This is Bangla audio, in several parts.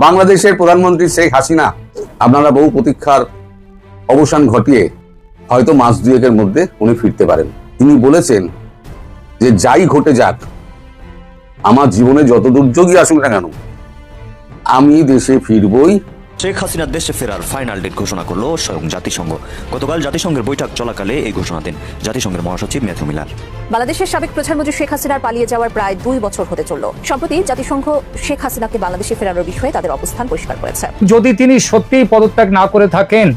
বাংলাদেশের প্রধানমন্ত্রী শেখ হাসিনা আপনারা বহু প্রতীক্ষার অবসান ঘটিয়ে হয়তো মাস দুয়েকের মধ্যে উনি ফিরতে পারেন। তিনি বলেছেন যে যাই ঘটে যাক, আমার জীবনে যত দুর্যোগই আসুক না কেন, আমি দেশে ফিরবই। শেখ হাসিনা দেশে ফেরার ফাইনাল ডেট ঘোষণা করলো স্বয়ং জাতিসংঘ। গতকাল জাতিসংঘের বৈঠক চলাকালে এই ঘোষণা দেন জাতিসংঘের মহাসচিব ম্যাথিউ মিলার। বাংলাদেশের সাবেক প্রধানমন্ত্রী শেখ হাসিনার পালিয়ে যাওয়ার প্রায় 2 বছর হতে চলল। সম্প্রতি জাতিসংঘ শেখ হাসিনাকে বাংলাদেশে ফেরানোর বিষয়ে তাদের অবস্থান পরিষ্কার করেছে। যদি তিনি সত্যিই পদত্যাগ না করে থাকেন,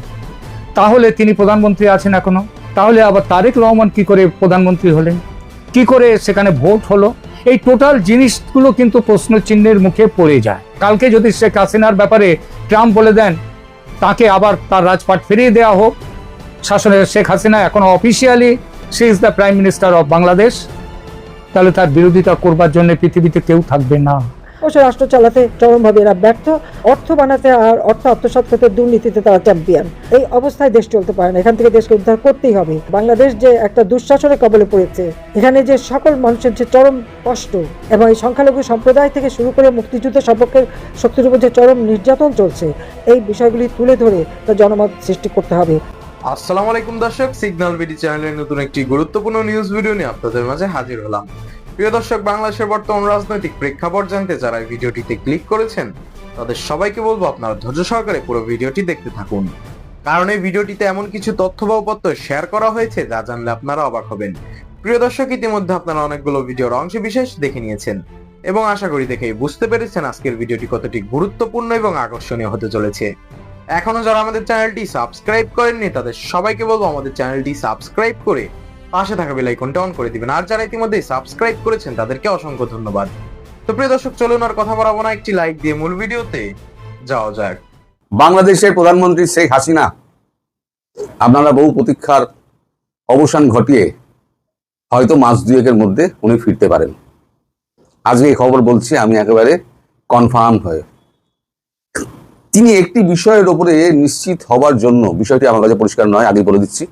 তাহলে তিনি প্রধানমন্ত্রী আছেন এখনো। তাহলে আবার তারেক রহমান কি করে প্রধানমন্ত্রী হলেন, কি করে সেখানে ভোট হলো? এই টোটাল জিনিসগুলো কিন্তু প্রশ্নচিহ্নের মুখে পড়ে যায়। কালকে যদি শেখ হাসিনার ব্যাপারে ট্রাম্প বলে দেন তাকে আবার তার রাজপাট ফিরিয়ে দেওয়া হোক, শাসনের শেখ হাসিনা এখনো officially she is the prime minister of Bangladesh, তাহলে তার বিরোধিতা করবার জন্য পৃথিবীতে কেউ থাকবে না। অবশ্য রাষ্ট্র চালাতে চরমভাবে এরা ব্যর্থ, অর্থ বানাতে আর অর্থ আত্মসাৎ করতে দুর্নীতিতে তারা চ্যাম্পিয়ন। এই অবস্থায় দেশ চলতে পারে না, এখান থেকে দেশকে উদ্ধার করতেই হবে। বাংলাদেশ যে একটা দুঃশাসনের কবলে পড়েছে, এখানে যে সকল মানুষের যে চরম কষ্ট এবং এই সংখ্যালঘু সম্প্রদায় থেকে শুরু করে মুক্তিযুদ্ধ সম্পর্কের শক্তির উপর যে চরম নির্যাতন চলছে, এই বিষয়গুলি তুলে ধরে তা জনমত সৃষ্টি করতে হবে। আসসালামু আলাইকুম দর্শক, সিগন্যাল বিডি চ্যানেলের নতুন একটি গুরুত্বপূর্ণ নিউজ ভিডিও নিয়ে আপনাদের মাঝে হাজির হলাম। প্রিয় দর্শক, বাংলাদেশের বর্তমান রাজনৈতিক প্রেক্ষাপট জানতে যারা এই ভিডিওটিতে ক্লিক করেছেন তাদের সবাইকে বলবো আপনারা ধৈর্য সহকারে পুরো ভিডিওটি দেখতে থাকুন, কারণ এই ভিডিওটিতে এমন কিছু তথ্য বা উপাত্ত শেয়ার করা হয়েছে যা জানলে আপনারা অবাক হবেন। প্রিয় দর্শক, ইতিমধ্যে আপনারা অনেকগুলো ভিডিওর অংশ বিশেষ দেখে নিয়েছেন এবং আশা করি দেখেই বুঝতে পেরেছেন আজকের ভিডিওটি কতটি গুরুত্বপূর্ণ এবং আকর্ষণীয় হতে চলেছে। এখনো যারা আমাদের চ্যানেলটি সাবস্ক্রাইব করেননি তাদের সবাইকে বলবো আমাদের চ্যানেলটি সাবস্ক্রাইব করে পাশে থাকা বেল আইকনটা অন করে দিবেন, আর যারা ইতিমধ্যে সাবস্ক্রাইব করেছেন তাদেরকে অসংখ্য ধন্যবাদ। তো প্রিয় দর্শক, চলুন আর কথা বাড়াবো না, একটি লাইক দিয়ে মূল ভিডিওতে যাওয়া যাক। বাংলাদেশের প্রধানমন্ত্রী শেখ হাসিনা আপনারা বহু প্রতীক্ষার অবসান ঘটিয়ে হয়তো মাস দুয়েকের মধ্যে উনি ফিরতে পারেন। আজকে এই খবর বলছি আমি একেবারে কনফার্ম হয়ে। তিনি একটি বিষয়ের উপরে নিশ্চিত হওয়ার জন্য, বিষয়টি আমার কাছে পরিষ্কার নয়, আগে বলে দিচ্ছি,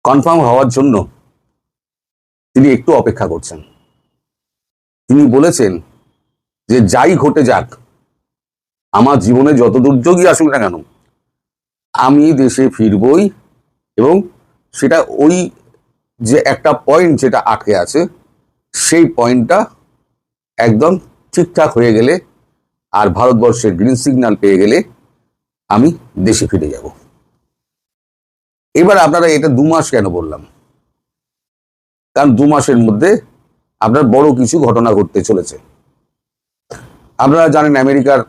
কনফার্ম হওয়ার জন্য তিনি একটু অপেক্ষা করছেন। তিনি বলেছেন যে যাই ঘটে যাক, আমার জীবনে যত দুর্যোগই আসুক না কেন, আমি দেশে ফিরবই, এবং সেটা ওই যে একটা পয়েন্ট যেটা আটকে আছে সেই পয়েন্টটা একদম ঠিকঠাক হয়ে গেলে আর ভারতবর্ষের গ্রিন সিগন্যাল পেয়ে গেলে আমি দেশে ফিরে যাব। এবার আপনারা এটা 2 মাস কেন বললাম? কারণ 2 মাসের মধ্যে আপনার বড় কিছু ঘটনা ঘটতে চলেছে। আপনারা জানেন আমেরিকার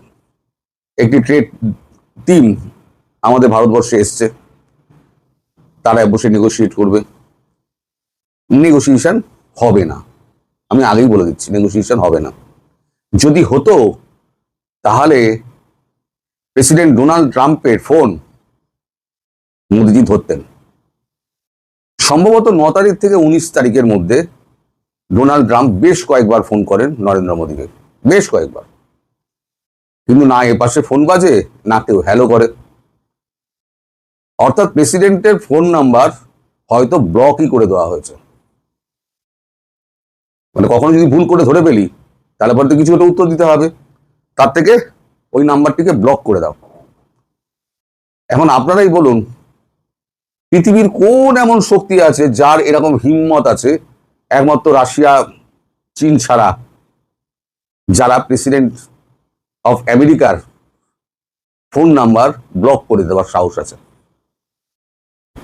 একটি ট্রেড টিম আমাদের ভারতবর্ষে এসছে, তারা বসে নেগোশিয়েট করবে। নেগোসিয়েশন হবে না, আমি আগেই বলে দিচ্ছি, নেগোসিয়েশন হবে না। যদি হতো তাহলে প্রেসিডেন্ট ডোনাল্ড ট্রাম্পের ফোন মোদিজি ধরতেন। সম্ভবত 9 তারিখ থেকে 19 তারিখের মধ্যে ডোনাল্ড ট্রাম্প বেশ কয়েকবার ফোন করেন নরেন্দ্র মোদীকে, বেশ কয়েকবার, কিন্তু না এপাশে ফোন বাজে না কেউ হ্যালো করে। অর্থাৎ প্রেসিডেন্টের ফোন নাম্বার হয়তো ব্লকই করে দেওয়া হয়েছে। মানে কখনো যদি ভুল করে ধরে পেলি তাহলে পরে তো কিছু একটা উত্তর দিতে হবে, তার থেকে ওই নাম্বারটিকে ব্লক করে দাও। এখন আপনারাই বলুন, পৃথিবীর কোন এমন শক্তি আছে যার এরকম হিম্মত আছে, একমাত্র রাশিয়া চীন ছাড়া, যারা প্রেসিডেন্ট অফ আমেরিকার ফোন নাম্বার ব্লক করে দেওয়ার সাহস আছে?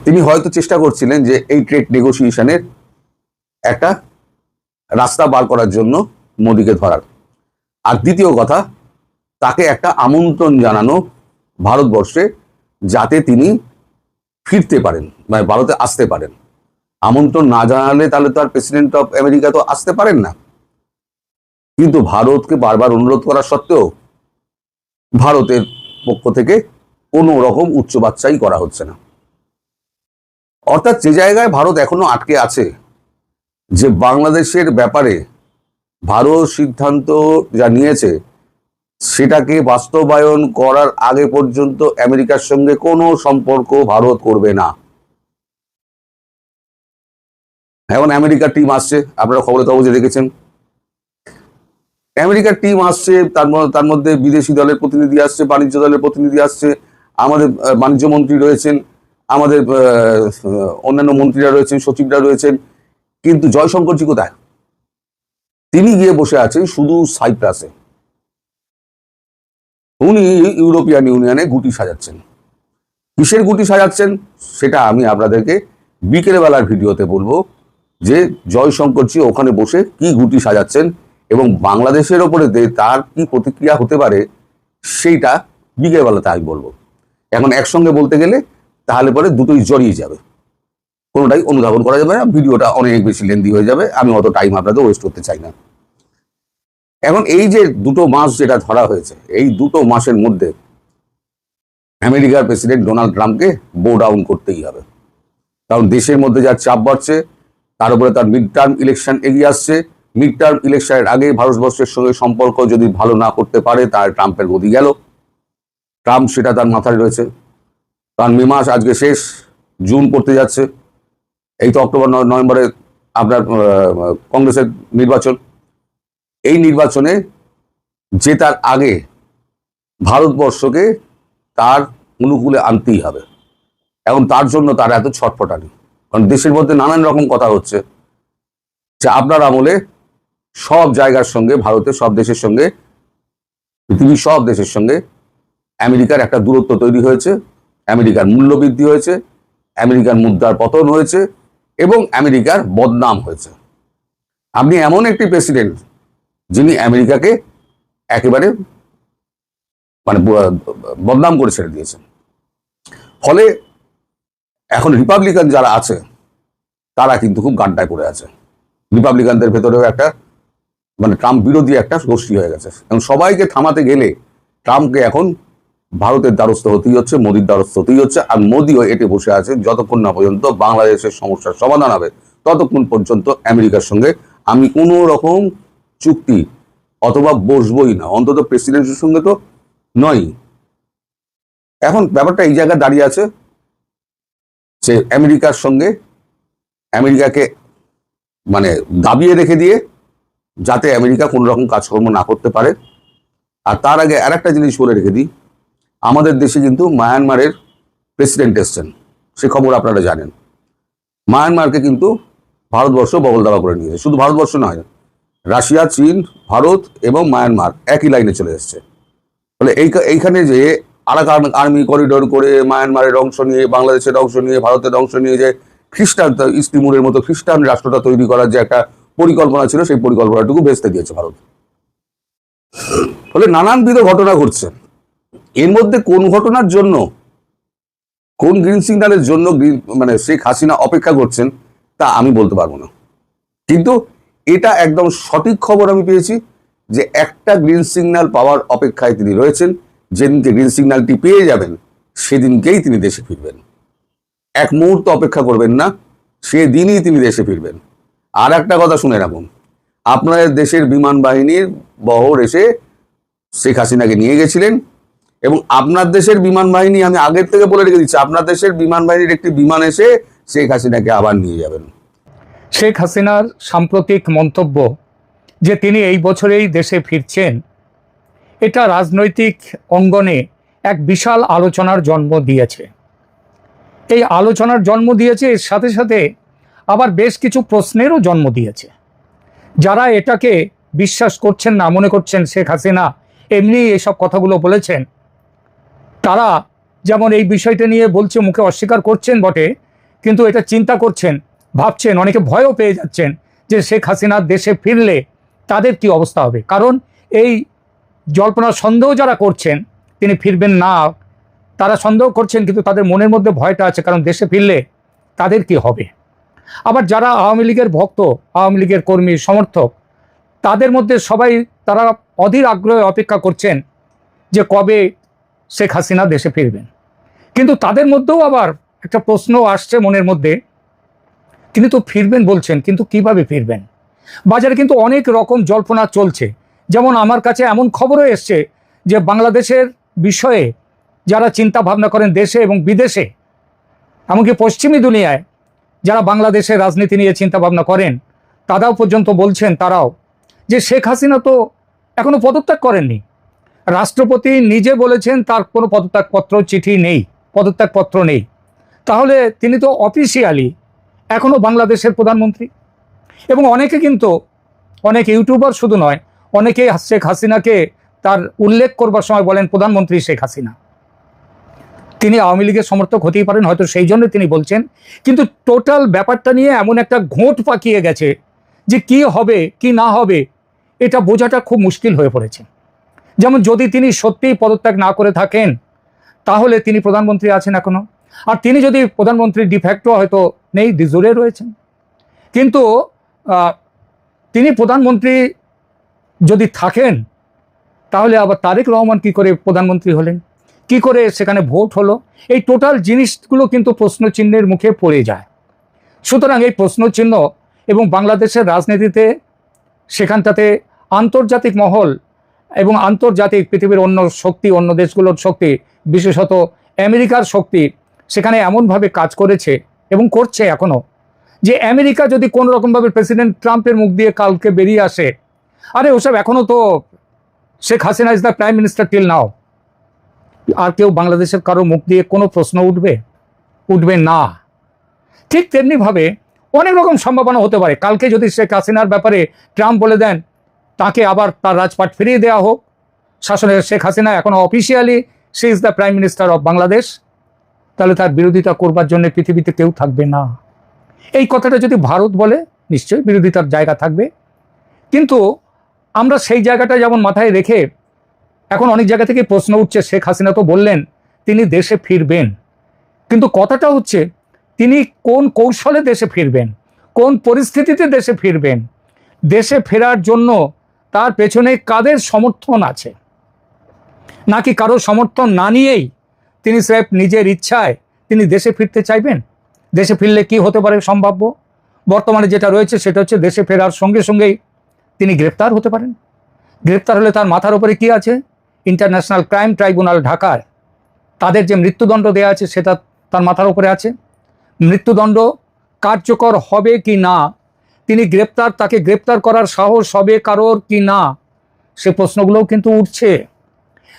তিনি হয়তো চেষ্টা করছিলেন যে এই ট্রেড নেগোসিয়েশনের একটা রাস্তা বার করার জন্য মোদিকে ধরার। আর দ্বিতীয় কথা, তাকে একটা আমন্ত্রণ জানানো ভারতবর্ষে, যাতে তিনি ফিরতে পারেন, মানে ভারতে আসতে পারেন। আমন্ত্রণ না জানালে তাহলে তো আর প্রেসিডেন্ট অফ আমেরিকা তো আসতে পারেন না। কিন্তু ভারতকে বারবার অনুরোধ করা সত্ত্বেও ভারতের পক্ষ থেকে কোনো রকম উচ্চ বাচ্চাই করা হচ্ছে না। অর্থাৎ যে জায়গায় ভারত এখনো আটকে আছে, যে বাংলাদেশের ব্যাপারে ভারত সিদ্ধান্ত যা নিয়েছে সেটাকে বাস্তবায়ন করার আগে পর্যন্ত আমেরিকার সঙ্গে কোনো সম্পর্ক ভারত করবে না। এখন আমেরিকার টিম আসছে, আপনারা খবরে কাগজে দেখেছেন। আমেরিকার টিম আসছে, তার মধ্যে বিদেশি দলের প্রতিনিধি আসছে, বাণিজ্য দলের প্রতিনিধি আসছে, আমাদের বাণিজ্য মন্ত্রী রয়েছেন, আমাদের অন্যান্য মন্ত্রীরা রয়েছেন, সচিবরা রয়েছেন, কিন্তু জয়শঙ্করজি কোথায়? তিনি গিয়ে বসে আছেন শুধু সাইপ্রাসে। উনি ইউরোপিয়ান ইউনিয়নে গুটি সাজাচ্ছেন। কিসের গুটি সাজাচ্ছেন সেটা আমি আপনাদেরকে বিকেলবেলার ভিডিওতে বলবো, যে জয়শঙ্করজি ওখানে বসে কি গুটি সাজাচ্ছেন এবং বাংলাদেশের ওপরে তার কি প্রতিক্রিয়া হতে পারে সেইটা বিকেলবেলাতে আমি বলবো। এখন একসঙ্গে বলতে গেলে তাহলে পরে দুটোই জড়িয়ে যাবে, কোনোটাই অনুধাবন করা যাবে না, ভিডিওটা অনেক বেশি লেন্দি হয়ে যাবে, আমি অত টাইম আপনাদের ওয়েস্ট করতে চাই না। এখন এই যে 2 মাস যেটা ধরা হয়েছে, এই 2 মাসের মধ্যে আমেরিকার প্রেসিডেন্ট ডোনাল্ড ট্রাম্পকে বো ডাউন করতেই হবে। কারণ দেশের মধ্যে যার চাপ বাড়ছে, তার উপরে তার মিড টার্ম ইলেকশন এগিয়ে আসছে। মিড টার্ম ইলেকশনের আগে ভারতবর্ষের সঙ্গে সম্পর্ক যদি ভালো না করতে পারে, তার ট্রাম্পের গতি গেল। ট্রাম্প সেটা তার মাথায় রয়েছে, কারণ মে মাস আজকে শেষ, জুন পড়তে যাচ্ছে, এই তো অক্টোবর নভেম্বরে আপনার কংগ্রেসের নির্বাচন। এই নির্বাচনে জেতার আগে ভারতবর্ষকে তার অনুকূলে আনতেই হবে। এখন তার জন্য তার এত ছটফটানি, কারণ দেশের মধ্যে নানান রকম কথা হচ্ছে যে আপনার আমলে সব জায়গার সঙ্গে, ভারতের সব দেশের সঙ্গে, পৃথিবীর সব দেশের সঙ্গে আমেরিকার একটা দূরত্ব তৈরি হয়েছে, আমেরিকার মূল্য বৃদ্ধি হয়েছে, আমেরিকার মুদ্রার পতন হয়েছে এবং আমেরিকার বদনাম হয়েছে। আপনি এমন একটি প্রেসিডেন্ট যিনি আমেরিকাকে একেবারে মানে বদনাম করে ছেড়ে দিয়েছেন। ফলে এখন রিপাবলিকান যারা আছে তারা কিন্তু খুব গাড্ডায় পড়ে আছে। রিপাবলিকানদের ভেতরেও একটা মানে ট্রাম্প বিরোধী একটা গোষ্ঠী হয়ে গেছে। এবং সবাইকে থামাতে গেলে ট্রাম্পকে এখন ভারতের দ্বারস্থ হতেই হচ্ছে, মোদির দ্বারস্থ হতেই হচ্ছে। আর মোদিও এটে বসে আছে, যতক্ষণ না পর্যন্ত বাংলাদেশের সমস্যার সমাধান হবে ততক্ষণ পর্যন্ত আমেরিকার সঙ্গে আমি কোনো রকম চুক্তি অথবা বসবই না, অন্তত প্রেসিডেন্টের সঙ্গে তো নয়। এখন ব্যাপারটা এই জায়গায় দাঁড়িয়ে আছে যে আমেরিকার সঙ্গে আমেরিকাকে মানে দাবিয়ে রেখে দিয়ে যাতে আমেরিকা কোনো রকম কাজকর্ম না করতে পারে। আর তার আগে আর একটা জিনিস বলে রেখে দিই, আমাদের দেশে কিন্তু মায়ানমারের প্রেসিডেন্ট এসছেন, সে খবর আপনারা জানেন। মায়ানমারকে কিন্তু ভারতবর্ষ বগল দাবা করে নিয়েছে। শুধু ভারতবর্ষ নয়, রাশিয়া, চীন, ভারত এবং মায়ানমার একই লাইনে চলে এসছে। ফলে এইখানে যে আরাকান আর্মি করিডোর করে মায়ানমারের অংশ নিয়ে, বাংলাদেশের অংশ নিয়ে, ভারতের অংশ নিয়ে যে খ্রিস্টান ইস্ট তিমুরের মতো খ্রিস্টান রাষ্ট্রটা তৈরি করার যে একটা পরিকল্পনা ছিল, সেই পরিকল্পনাটুকু ভেস্তে দিয়েছে ভারত। ফলে নানানবিধ ঘটনা ঘটছে। এর মধ্যে কোন ঘটনার জন্য, কোন গ্রিন সিগন্যালের জন্য মানে শেখ হাসিনা অপেক্ষা করছেন তা আমি বলতে পারবো না। কিন্তু এটা একদম সঠিক খবর আমি পেয়েছি যে একটা গ্রিন সিগন্যাল পাওয়ার অপেক্ষায় তিনি রয়েছেন। যেদিনকে গ্রিন সিগন্যালটি পেয়ে যাবেন সেদিনকেই তিনি দেশে ফিরবেন। এক মুহূর্ত অপেক্ষা করবেন না, সেদিনই তিনি দেশে ফিরবেন। আর একটা কথা শুনে রাখুন, আপনাদের দেশের বিমান বাহিনীর বহর এসে শেখ হাসিনাকে নিয়ে গেছিলেন এবং আপনার দেশের বিমান বাহিনী, আমি আগের থেকে বলে রেখে দিচ্ছি, আপনার দেশের বিমান বাহিনীর একটি বিমান এসে শেখ হাসিনাকে আবার নিয়ে যাবেন। শেখ হাসিনার সাম্প্রতিক মন্তব্য যে তিনি এই বছরেই দেশে ফিরছেন, এটা রাজনৈতিক অঙ্গনে এক বিশাল আলোচনার জন্ম দিয়েছে। এই আলোচনার জন্ম দিয়েছে, এর সাথে সাথে আবার বেশ কিছু প্রশ্নেরও জন্ম দিয়েছে। যারা এটাকে বিশ্বাস করছেন না, মনে করছেন শেখ হাসিনা এমনি এসব কথাগুলো বলেছেন, তারা যেমন এই বিষয়টা নিয়ে বলছে, মুখে অস্বীকার করছেন বটে, কিন্তু এটা চিন্তা করছেন, ভাবছেন, অনেকে ভয়ও পেয়ে যাচ্ছেন যে শেখ হাসিনা দেশে ফিরলে তাদের কি অবস্থা হবে। কারণ এই জল্পনা সন্দেহ যারা করছেন তিনি ফিরবেন না, তারা সন্দেহ করছেন, কিন্তু তাদের মনের মধ্যে ভয়টা আছে, কারণ দেশে ফিরলে তাদের কি হবে। আবার যারা আওয়ামী লীগের ভক্ত, আওয়ামী লীগের কর্মী সমর্থক, তাদের মধ্যে সবাই তারা অধীর আগ্রহে অপেক্ষা করছেন যে কবে শেখ হাসিনা দেশে ফিরবেন। কিন্তু তাদের মধ্যেও আবার একটা প্রশ্ন আসছে মনের মধ্যে, তিনি তো ফিরবেন বলছেন, কিন্তু কিভাবে ফিরবেন। বাজারে কিন্তু অনেক রকম জল্পনা চলছে। যেমন আমার কাছে এমন খবরও এসছে যে বাংলাদেশের বিষয়ে যারা চিন্তা ভাবনা করেন দেশে এবং বিদেশে, এমনকি পশ্চিমী দুনিয়ায় যারা বাংলাদেশের রাজনীতি নিয়ে চিন্তা ভাবনা করেন, তারাও পর্যন্ত বলছেন, তারাও যে শেখ হাসিনা তো এখনো পদত্যাগ করেননি। রাষ্ট্রপতি নিজে বলেছেন তার কোনো পদত্যাগপত্র চিঠি নেই, পদত্যাগপত্র নেই। তাহলে তিনি তো অফিসিয়ালি এখনো বাংলাদেশের প্রধানমন্ত্রী। এবং অনেকে কিন্তু, অনেক ইউটিউবার শুধু নয়, অনেকেই শেখ হাসিনাকে তার উল্লেখ করবার সময় বলেন প্রধানমন্ত্রী শেখ হাসিনা। তিনি আওয়ামী লীগের সমর্থক হতেই পারেন, হয়তো সেই জন্য তিনি বলছেন, কিন্তু টোটাল ব্যাপারটা নিয়ে এমন একটা ঘোঁট পাকিয়ে গেছে যে কি হবে কি না হবে এটা বোঝাটা খুব মুশকিল হয়ে পড়েছে। যেমন যদি তিনি সত্যিই পদত্যাগ না করে থাকেন তাহলে তিনি প্রধানমন্ত্রী আছেন এখনো, আর তিনি যদি প্রধানমন্ত্রী ডিফ্যাক্টো হয়তো নেই, ডিজুরে রয়েছেন, কিন্তু তিনি প্রধানমন্ত্রী যদি থাকেন তাহলে আবার তারেক রহমান কি করে প্রধানমন্ত্রী হলেন, কি করে সেখানে ভোট হলো, এই টোটাল জিনিসগুলো কিন্তু প্রশ্নচিহ্নের মুখে পড়ে যায়। সুতরাং এই প্রশ্নচিহ্ন এবং বাংলাদেশের রাজনীতিতে সেখানটাতে আন্তর্জাতিক মহল এবং আন্তর্জাতিক পৃথিবীর অন্য শক্তি, অন্য দেশগুলোর শক্তি, বিশেষত আমেরিকার শক্তি সেখানে এমনভাবে কাজ করেছে এবং করছে এখনো, যে আমেরিকা যদি কোনো রকমভাবে প্রেসিডেন্ট ট্রাম্পের মুখ দিয়ে কালকে বেরিয়ে আসে, আরে ওসব এখনো তো Sheikh Hasina is the prime minister till now, আর কেউ বাংলাদেশের কারো মুখ দিয়ে কোনো প্রশ্ন উঠবে না। ঠিক তেমনিভাবে অনেক রকম সম্ভাবনা হতে পারে। কালকে যদি শেখ হাসিনার ব্যাপারে ট্রাম্প বলে দেন তাকে আবার তার রাজপাট ফিরিয়ে দেওয়া হোক, শাসনের শেখ হাসিনা এখনো officially she is the prime minister of Bangladesh, তাহলে তার বিরোধিতা করবার জন্য পৃথিবীতে কেউ থাকবে না। এই কথাটা যদি ভারত বলে নিশ্চয়ই বিরোধিতার জায়গা থাকবে, কিন্তু আমরা সেই জায়গাটা যেমন মাথায় রেখে এখন অনেক জায়গা থেকে প্রশ্ন উঠছে, শেখ হাসিনা তো বললেন তিনি দেশে ফিরবেন, কিন্তু কথাটা হচ্ছে তিনি কোন কৌশলে দেশে ফিরবেন, কোন পরিস্থিতিতে দেশে ফিরবেন, দেশে ফেরার জন্য তার পেছনে কাদের সমর্থন আছে, নাকি কারো সমর্থন না নিয়েই তিনি স্রেফ নিজের ইচ্ছায় তিনি দেশে ফিরতে চাইবেন। দেশে ফিরলে কি হতে পারে সম্ভাব্য? বর্তমানে যেটা রয়েছে সেটা হচ্ছে দেশে ফেরার সঙ্গে সঙ্গেই তিনি গ্রেপ্তার হতে পারেন। গ্রেপ্তার হলে তার মাথার উপরে কি আছে? ইন্টারন্যাশনাল ক্রাইম ট্রাইব্যুনাল ঢাকায় তাদের যে মৃত্যুদণ্ড দেওয়া আছে সেটা তার মাথার উপরে আছে। মৃত্যুদণ্ড কার্যকর হবে কি না, তিনি তাকে গ্রেপ্তার করার সাহস হবে কারোর কি না, সে প্রশ্নগুলোও কিন্তু উঠছে।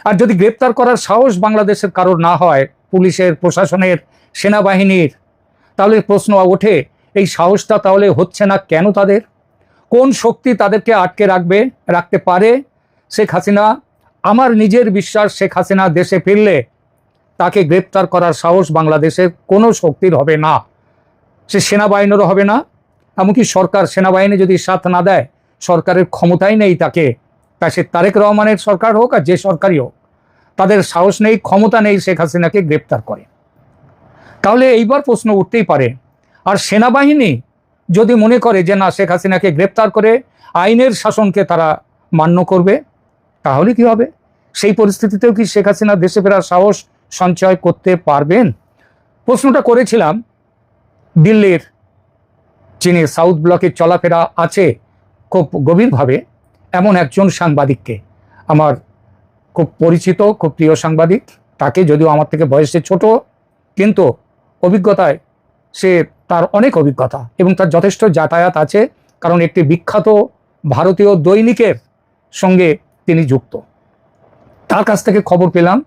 আর যদি গ্রেপ্তার করার সাহস বাংলাদেশের কারোর না হয়, পুলিশের, প্রশাসনের, সেনাবাহিনীর, তাহলে প্রশ্ন ওঠে এই সাহসটা তাহলে হচ্ছে না কেন? তাদের কোন শক্তি তাদেরকে আটকে রাখতে পারে? শেখ হাসিনা, আমার নিজের বিশ্বাস, শেখ হাসিনা দেশে ফিরলে তাকে গ্রেপ্তার করার সাহস বাংলাদেশের কোনো শক্তির হবে না, সে সেনাবাহিনীরও হবে না। এমনকি সরকার, সেনাবাহিনী যদি সাথ না দেয়, সরকারের ক্ষমতাই নেই তাকে, তা সে তারেক রহমানের সরকার হোক আর যে সরকারই হোক, তাদের সাহস নেই, ক্ষমতা নেই শেখ হাসিনাকে গ্রেপ্তার করে। তাহলে এইবার প্রশ্ন উঠতেই পারে, আর সেনাবাহিনী যদি মনে করে যে না, শেখ হাসিনাকে গ্রেপ্তার করে আইনের শাসনকে তারা মান্য করবে, তাহলে কি হবে? সেই পরিস্থিতিতেও কি শেখ হাসিনা দেশে ফেরার সাহস সঞ্চয় করতে পারবেন? প্রশ্নটা করেছিলাম দিল্লির, যিনি সাউথ ব্লকে চলাফেরা আছে খুব গভীরভাবে, এমন একজন সাংবাদিককে, আমার খুব পরিচিত, খুব প্রিয় সাংবাদিক। তাকে যদিও আমার থেকে বয়সে ছোট, কিন্তু অভিজ্ঞতায় তার অনেক অভিজ্ঞতা এবং তার যথেষ্ট যাতায়াত আছে, কারণ একটি বিখ্যাত ভারতীয় দৈনিকের সঙ্গে তিনি যুক্ত। তার কাছ থেকে খবর পেলাম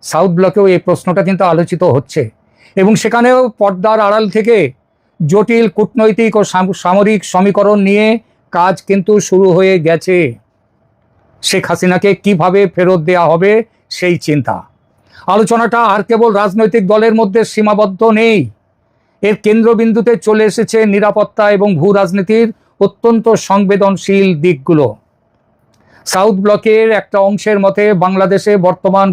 সাউথ ব্লকেও এই প্রশ্নটা কিন্তু আলোচিত হচ্ছে, এবং সেখানেও পর্দার আড়াল থেকে জটিল কূটনৈতিক ও সামরিক সমীকরণ নিয়ে কাজ কিন্তু শুরু হয়ে গেছে। শেখ হাসিনাকে কিভাবে ফেরত দেওয়া হবে সেই চিন্তা। আলোচনাটা আর কেবল রাজনৈতিক দলের মধ্যে সীমাবদ্ধ নেই, এর কেন্দ্রবিন্দুতে চলে এসেছে নিরাপত্তা এবং ভূ রাজনীতির অত্যন্ত সংবেদনশীল দিকগুলো। সাউথ ব্লকের একটা অংশের মতে বাংলাদেশে বর্তমান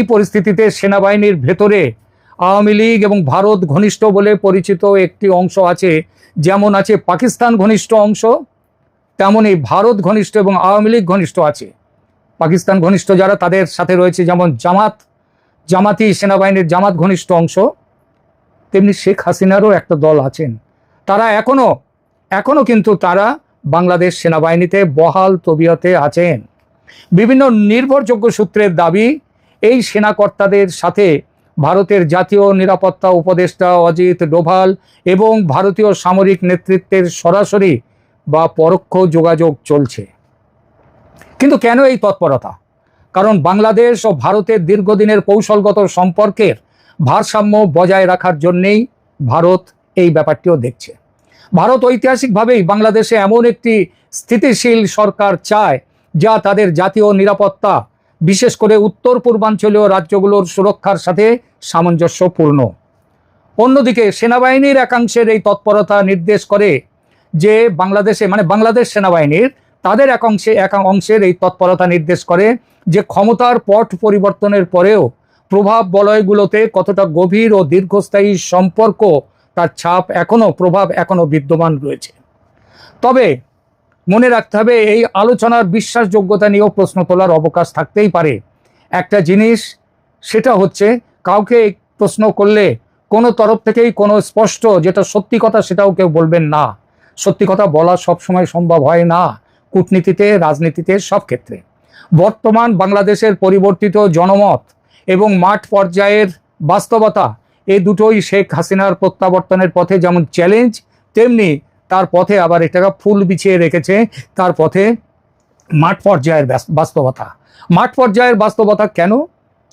পরিস্থিতিতে সেনাবাহিনীর ভেতরে আওয়ামী লীগ এবং ভারত ঘনিষ্ঠ বলে পরিচিত একটি অংশ আছে। যেমন আছে পাকিস্তান ঘনিষ্ঠ অংশ, তেমনই ভারত ঘনিষ্ঠ এবং আওয়ামী লীগ ঘনিষ্ঠ আছে। পাকিস্তান ঘনিষ্ঠ যারা, তাদের সাথে রয়েছে যেমন জামাতি সেনাবাহিনীর জামাত ঘনিষ্ঠ অংশ, তেমনি শেখ হাসিনারও একটা দল আছেন। তারা এখনো কিন্তু তারা বাংলাদেশ সেনাবাহিনীতে বহাল তবিয়তে আছেন। বিভিন্ন নির্ভরযোগ্য সূত্রের দাবি, এই সেনাকর্তাদের সাথে ভারতের জাতীয় নিরাপত্তা উপদেষ্টা অজিত ডোভাল এবং ভারতীয় সামরিক নেতৃত্বের সরাসরি বা পরোক্ষ যোগাযোগ চলছে। কিন্তু কেন এই তৎপরতা? কারণ বাংলাদেশ ও ভারতের দীর্ঘদিনের কৌশলগত সম্পর্কের ভারসাম্য বজায় রাখার জন্যেই ভারত এই ব্যাপারটিও দেখছে। ভারত ঐতিহাসিকভাবেই বাংলাদেশে এমন একটি স্থিতিশীল সরকার চায় যা তাদের জাতীয় নিরাপত্তা, বিশেষ করে উত্তর পূর্বাঞ্চলীয় রাজ্যগুলোর সুরক্ষার সাথে সামঞ্জস্যপূর্ণ। অন্যদিকে সেনাবাহিনীর একাংশের এই তৎপরতা নির্দেশ করে যে বাংলাদেশে, মানে বাংলাদেশ সেনাবাহিনীর তাদের এক অংশের এই তৎপরতা নির্দেশ করে যে ক্ষমতার পট পরিবর্তনের পরেও প্রভাব বলয়গুলোতে কতটা গভীর ও দীর্ঘস্থায়ী সম্পর্ক, তার ছাপ প্রভাব এখনো বিদ্যমান রয়েছে। তবে মনে রাখতে হবে, এই আলোচনার বিশ্বাসযোগ্যতা নিয়েও প্রশ্ন তোলার অবকাশ থাকতেই পারে। একটা জিনিস, সেটা হচ্ছে কাউকে প্রশ্ন করলে কোনো তরফ থেকেই কোনো স্পষ্ট যেটা সত্যি কথা সেটাও কেউ বলবেন না। সত্যি কথা বলা সবসময় সম্ভব হয় না, কূটনীতিতে, রাজনীতিতে, সব ক্ষেত্রে। বর্তমান বাংলাদেশের পরিবর্তিত জনমত এবং মাঠ পর্যায়ের বাস্তবতা, এই দুটোই শেখ হাসিনার প্রত্যাবর্তনের পথে যেমন চ্যালেঞ্জ, তেমনি তার পথে আবার এটাকে ফুল বিছিয়ে রেখেছে তার পথে মাঠ পর্যায়ের বাস্তবতা। মাঠ পর্যায়ের বাস্তবতা কেন?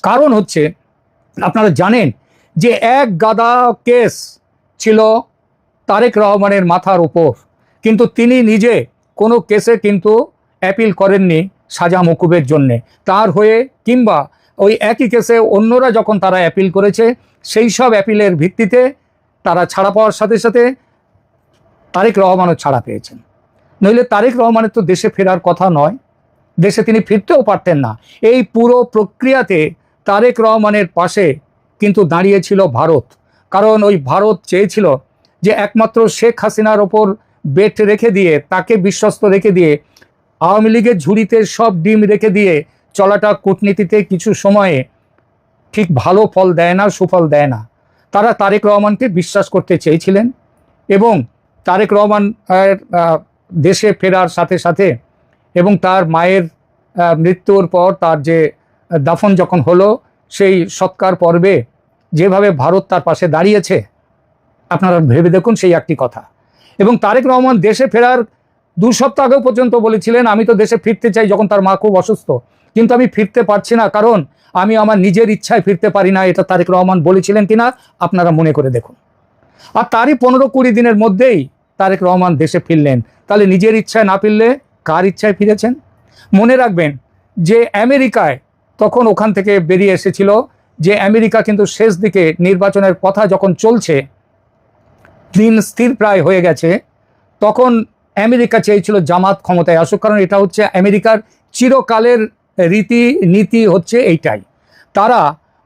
কারণ হচ্ছে, আপনারা জানেন যে এক গাদা কেস ছিল তারেক রহমানের মাথার উপর, কিন্তু তিনি নিজে কোনো কেসে কিন্তু অ্যাপিল করেননি সাজা মকুবের জন্যে। তার হয়ে কিংবা ওই একই কেসে অন্যরা যখন তারা অ্যাপিল করেছে, সেই সব অ্যাপিলের ভিত্তিতে তারা ছাড়া পাওয়ার সাথে সাথে তারেক রহমানও ছাড়া পেয়েছেন। নইলে তারেক রহমানের তো দেশে ফেরার কথা নয়, দেশে তিনি ফিরতেও পারতেন না। এই পুরো প্রক্রিয়াতে তারেক রহমানের পাশে কিন্তু দাঁড়িয়েছিল ভারত। কারণ ওই ভারত চেয়েছিল যে একমাত্র শেখ হাসিনার ওপর বেট রেখে দিয়ে, তাকে বিশ্বস্ত রেখে দিয়ে, আওয়ামী লীগের ঝুড়িতে সব ডিম রেখে দিয়ে চলাটা কূটনীতিতে কিছু সময়ে ঠিক ভালো ফল দেয় না, সুফল দেয় না। তারা তারেক রহমানকে বিশ্বাস করতে চেয়েছিলেন এবং তারেক রহমান দেশে ফেরার সাথে সাথে এবং তার মায়ের মৃত্যুর পর তার যে দাফন যখন হলো, সেই সৎকার পর্বে যেভাবে ভারত তার পাশে দাঁড়িয়েছে, আপনারা ভেবে দেখুন সেই একটি কথা। এবং তারেক রহমান দেশে ফেরার 2 সপ্তাহ আগেও পর্যন্ত বলেছিলেন, আমি তো দেশে ফিরতে চাই, যখন তার মা খুব অসুস্থ, কিন্তু আমি ফিরতে পারছি না, কারণ আমি আমার নিজের ইচ্ছায় ফিরতে পারি না। এটা তারেক রহমান বলেছিলেন কিনা আপনারা মনে করে দেখুন। আর তারই 15-20 দিনের মধ্যেই তারেক রহমান দেশে ফিরলেন। তাহলে নিজের ইচ্ছায় না ফিরলে কার ইচ্ছায় ফিরেছেন? মনে রাখবেন যে আমেরিকায় তখন ওখান থেকে বেরিয়ে এসেছিল যে আমেরিকা কিন্তু শেষ দিকে নির্বাচনের কথা যখন চলছে, দিন স্থির প্রায় হয়ে গেছে, তখন আমেরিকা চেয়েছিল জামাত ক্ষমতায় আসুক, কারণ এটা হচ্ছে আমেরিকার চিরকালের নীতি হচ্ছে এইটাই। তারা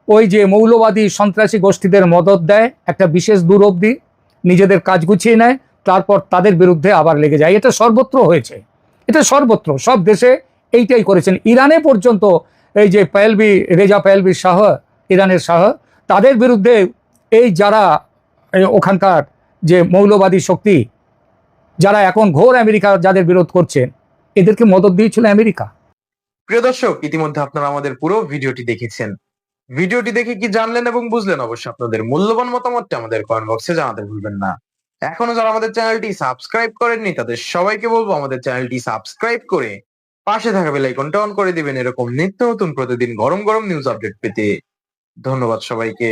ওই যে মৌলবাদী সন্ত্রাসী গোষ্ঠীদের মদত দেয় একটা বিশেষ দূর অবধি, নিজেদের কাজ গুছিয়ে নেয়, তারপর তাদের বিরুদ্ধে আবার লেগে যায়। এটা সর্বত্র হয়েছে, এটা সর্বত্র, সব দেশে এইটাই করেছেন। ইরানে পর্যন্ত এই যে রেজা পাহলভি শাহ, ইরানের শাহ, তাদের বিরুদ্ধে এই যারা ওখানকার যে মৌলবাদী শক্তি, যারা এখন ঘোর আমেরিকা যাদের বিরোধ করছেন, এদেরকে মদত দিয়েছিল আমেরিকা। প্রিয় দর্শক, ইতিমধ্যে আপনারা আমাদের পুরো ভিডিওটি দেখেছেন। ভিডিওটি দেখে কি জানলেন এবং বুঝলেন, অবশ্যই আপনাদের মূল্যবান মতামতটা আমাদের কমেন্ট বক্সে জানাতে ভুলবেন না। এখনো যারা আমাদের চ্যানেলটি সাবস্ক্রাইব করেননি, তাদের সবাইকে বলবো আমাদের চ্যানেলটি সাবস্ক্রাইব করে পাশে থাকা বেল আইকনটা অন করে দিবেন, এরকম নিত্য নতুন প্রতিদিন গরম গরম নিউজ আপডেট পেতে। ধন্যবাদ সবাইকে।